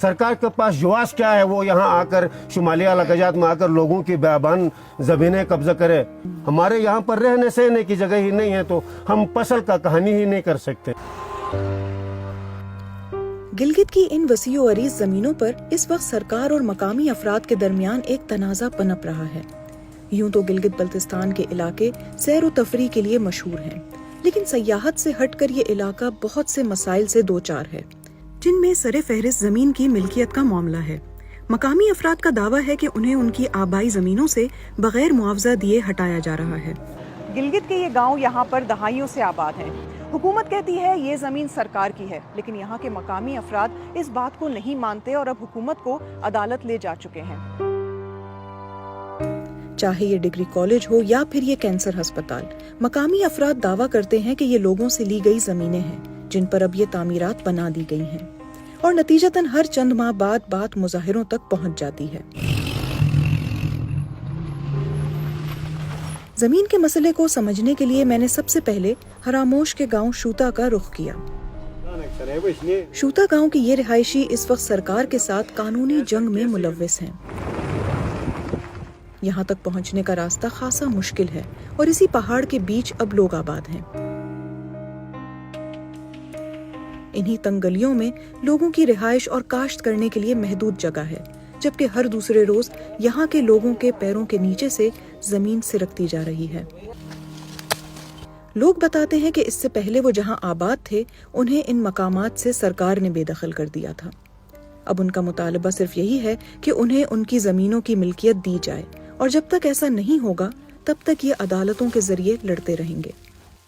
सरकार के पास जुआस क्या है, वो यहाँ आकर शुमाली इलाकाजात में आकर लोगों की बेबान ज़मीनें कब्जा करे। हमारे यहाँ पर रहने सहने की जगह ही नहीं है तो हम फसल का कहानी ही नहीं कर सकते। गिलगित की इन वसीओ अरीज जमीनों पर इस वक्त सरकार और मकामी अफराद के दरमियान एक तनाज़ा पनप रहा है। यूं तो गिलगित बल्तिस्तान के इलाके सैर व तफरी के लिए मशहूर हैं, लेकिन सयाहत से हटकर ये इलाका बहुत से मसाइल से दो चार है, जिनमें सरे फहरिस्त जमीन की मिल्कियत का मामला है। मकामी अफराद का दावा है कि उन्हें उनकी आबाई जमीनों से बगैर मुआवजा दिए हटाया जा रहा है। गिलगित के ये गांव यहाँ पर दहाइयों से आबाद हैं। हुकूमत कहती है ये जमीन सरकार की है, लेकिन यहाँ के मकामी अफराद इस बात को नहीं मानते और अब हुकूमत को अदालत ले जा चुके हैं। चाहे ये डिग्री कॉलेज हो या फिर ये कैंसर अस्पताल, मकामी अफराद दावा करते हैं कि ये लोगों से ली गई जमीनें हैं जिन पर अब ये तामीरात बना दी गई हैं, और नतीजतन हर चंद माह बाद बात मुजाहिरों तक पहुंच जाती है। जमीन के मसले को समझने के लिए मैंने सबसे पहले हरामोश के गांव शूता का रुख किया। शूता गांव के ये रिहायशी इस वक्त सरकार के साथ कानूनी जंग में मुलव्विस हैं। यहाँ तक पहुँचने का रास्ता खासा मुश्किल है और इसी पहाड़ के बीच अब लोग आबाद हैं। इन्हीं तंग गलियों में लोगों की रिहाइश और काश्त करने के लिए महदूद जगह है, जबकि हर दूसरे रोज यहाँ के लोगों के पैरों के नीचे से जमीन सिरकती जा रही है। लोग बताते हैं कि इससे पहले वो जहाँ आबाद थे उन्हें इन मकामात से सरकार ने बेदखल कर दिया था। अब उनका मुतालबा सिर्फ यही है कि उन्हें उनकी जमीनों की मिल्कियत दी जाए, और जब तक ऐसा नहीं होगा तब तक ये अदालतों के जरिए लड़ते रहेंगे।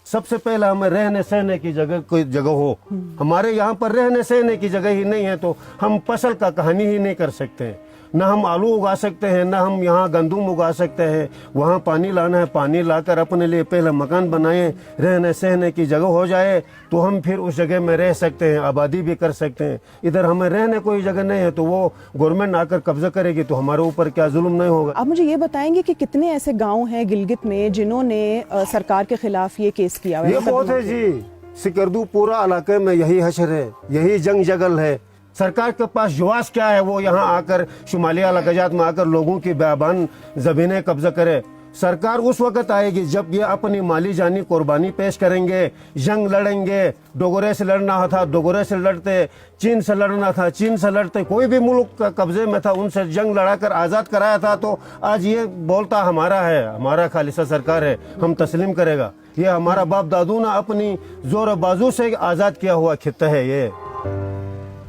सबसे पहला हमें रहने सहने की जगह कोई जगह हो। हमारे यहाँ पर रहने सहने की जगह ही नहीं है तो हम फसल का कहानी ही नहीं कर सकते। न हम आलू उगा सकते हैं, न हम यहाँ गंदुम उगा सकते हैं। वहाँ पानी लाना है, पानी लाकर अपने लिए पहले मकान बनाए, रहने सहने की जगह हो जाए तो हम फिर उस जगह में रह सकते हैं, आबादी भी कर सकते हैं। इधर हमें रहने कोई जगह नहीं है तो वो गवर्नमेंट आकर कब्जा करेगी तो हमारे ऊपर क्या जुल्म नहीं होगा। आप मुझे ये बताएंगे कि कितने ऐसे गांव हैं गिलगित में जिन्होंने सरकार के खिलाफ ये केस किया है? ये बहुत है जी, सिकरदू पूरा इलाके में यही हशर है, यही जंग जगल है। सरकार के पास जुआस क्या है, वो यहाँ आकर शुमाली इलाकाजात में आकर लोगों की बेबान ज़मीनें कब्जा करे। सरकार उस वक्त आएगी जब ये अपनी माली जानी कुर्बानी पेश करेंगे, जंग लड़ेंगे। डोगरे से लड़ना था, डोगरे से लड़ते, चीन से लड़ना था, चीन से लड़ते। कोई भी मुल्क का कब्जे में था, उनसे जंग लड़ाकर आज़ाद कराया था। तो आज ये बोलता हमारा है, हमारा खालिसा सरकार है, हम तस्लीम करेगा। ये हमारा बाप दादू ने अपनी जोर बाजू से आज़ाद किया हुआ खित्ता है। ये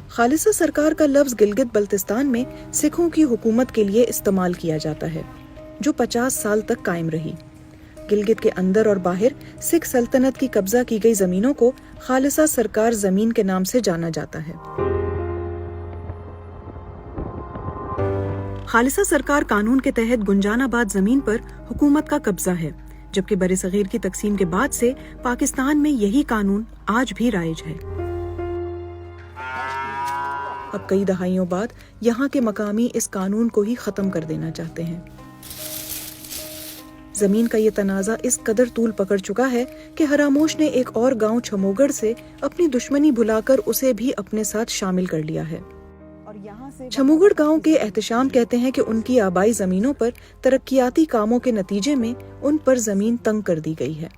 खालिसा सरकार का लफ्ज गिलगित बल्तिस्तान में सिखों की हुकूमत के लिए इस्तेमाल किया जाता है, जो 50 साल तक कायम रही। गिलगित के अंदर और बाहर सिख सल्तनत की कब्जा की गई जमीनों को खालिसा सरकार जमीन के नाम से जाना जाता है। खालिसा सरकार कानून के तहत गुंजानाबाद जमीन पर हुकूमत का कब्जा है, जबकि बरे-सगीर की तकसीम के बाद से पाकिस्तान में यही कानून आज भी राइज है। अब कई दहाइयों बाद यहाँ के मकामी इस कानून को ही खत्म कर देना चाहते हैं। जमीन का ये तनाजा इस कदर तूल पकड़ चुका है कि हरामोश ने एक और गांव छमोगढ़ से अपनी दुश्मनी भुलाकर उसे भी अपने साथ शामिल कर लिया है। छमोगढ़ गांव के एहतशाम कहते हैं कि उनकी आबाई जमीनों पर तरक्कियाती कामों के नतीजे में उन पर जमीन तंग कर दी गई है।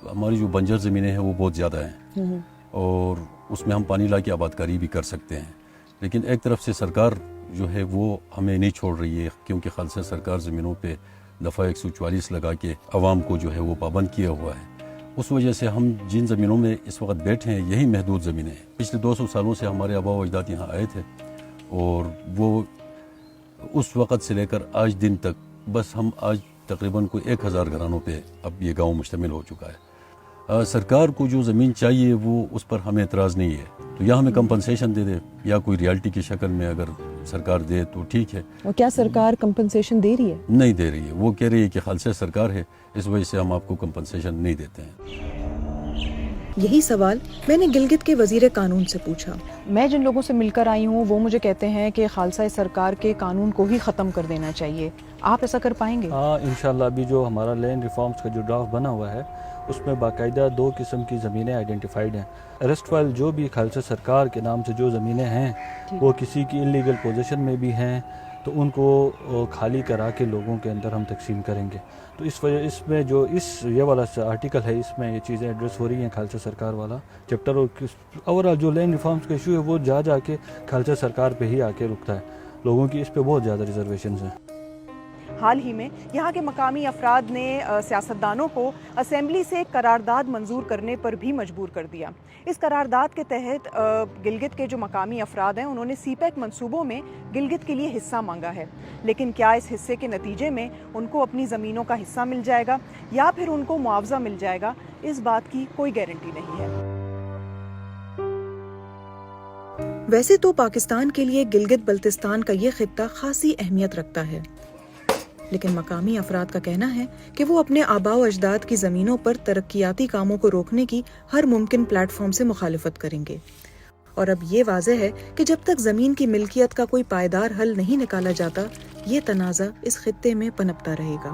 हमारी जो बंजर जमीनें हैं वो बहुत ज्यादा हैं और उसमें हम पानी ला के आबादकारी भी कर सकते हैं, लेकिन एक तरफ से सरकार जो है वो हमें नहीं छोड़ रही है, क्योंकि खालसा सरकार ज़मीनों पे दफ़ा 144 लगा के अवाम को जो है वो पाबंद किया हुआ है। उस वजह से हम जिन ज़मीनों में इस वक्त बैठे हैं यही महदूद ज़मीनें हैं। पिछले 200 सालों से हमारे आबा व अजदाद यहाँ आए थे और वो उस वक़्त से लेकर आज दिन तक बस हम आज तकरीबन कोई 1000 घरानों पे अब ये गाँव मुश्तमिल हो चुका है। सरकार को जो ज़मीन चाहिए वो उस पर हमें एतराज़ नहीं है, तो या हमें कंपनसेशन दे दे या कोई रियल्टी की शक्ल में अगर सरकार दे तो ठीक है। और क्या सरकार कंपनसेशन दे रही है? नहीं दे रही है। वो कह रही है कि खालसा सरकार है, इस वजह से हम आपको कंपनसेशन नहीं देते हैं। यही सवाल मैंने गिलगित के वजीर कानून से पूछा। मैं जिन लोगों से मिलकर आई हूँ वो मुझे कहते हैं कि खालसा सरकार के कानून को ही ख़त्म कर देना चाहिए। आप ऐसा कर पाएंगे? हाँ, इंशाल्लाह अभी जो हमारा लैंड रिफॉर्म्स का जो ड्राफ्ट बना हुआ है उसमें बाकायदा 2 किस्म की ज़मीनें आइडेंटिफाइड हैं। अरेस्ट वाइल जो भी खालसा सरकार के नाम से जो ज़मीनें हैं वो किसी की इलीगल पोजीशन में भी हैं तो उनको खाली करा के लोगों के अंदर हम तकसीम करेंगे। तो इस वजह इसमें जो ये वाला आर्टिकल है इसमें ये चीज़ें एड्रेस हो रही हैं खालसा सरकार वाला चैप्टर। और ओवरऑल जो लैंड रिफॉर्म्स का इशू है वो जा के खालसा सरकार पे ही आके रुकता है। लोगों की इस पे बहुत ज़्यादा रिजर्वेशंस हैं। हाल ही में यहाँ के मकामी अफराद ने सियासतदानों को असेंबली से करारदाद मंजूर करने पर भी मजबूर कर दिया। इस करारदाद के तहत गिलगित के जो मकामी अफराद हैं उन्होंने सीपैक मंसूबों में गिलगित के लिए हिस्सा मांगा है, लेकिन क्या इस हिस्से के नतीजे में उनको अपनी ज़मीनों का हिस्सा मिल जाएगा या फिर उनको मुआवजा मिल जाएगा, इस बात की कोई गारंटी नहीं है। वैसे तो पाकिस्तान के लिए गिलगित बल्तिस्तान का ये खित्ता खासी अहमियत रखता है, लेकिन मकामी अफराद का कहना है कि वो अपने आबाओ अजदाद की ज़मीनों पर तरक्याती कामों को रोकने की हर मुमकिन प्लेटफॉर्म से मुखालिफत करेंगे। और अब ये वाज़ेह है कि जब तक ज़मीन की मिल्कियत का कोई पायदार हल नहीं निकाला जाता, ये तनाज़ा इस खित्ते में पनपता रहेगा।